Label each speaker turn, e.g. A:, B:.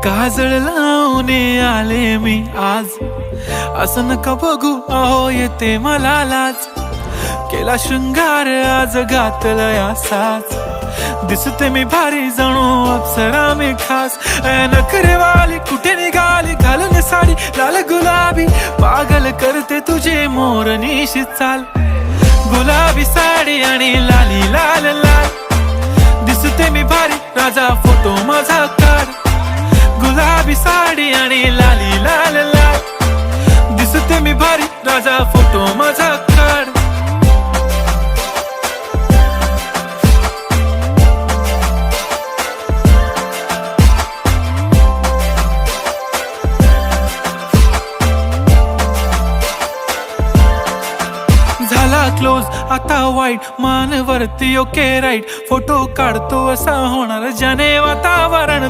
A: काजळ लावून आले मी आज, असं नका बघू अहो येते मला लाज. केला शृंगार आज घातला साज, दिसते मी भारी जणू अप्सरा मी खास. नखरेवाली कुठे निघाली घालून साडी लाल गुलाबी, पागल करते तुझे मोरनीशी चाल. गुलाबी साडी आणि लाली लाल लाल, दिसते मी भारी राजा फोटो माझा काढ. गुलाबी साडी आणि लाली लाल लाल, दिसते मी भारी राजा फोटो माझा काढ. झाला क्लोज आता वाईट, मान वरती ओके राईट, फोटो काढतो असा होणार ज्याने वातावरण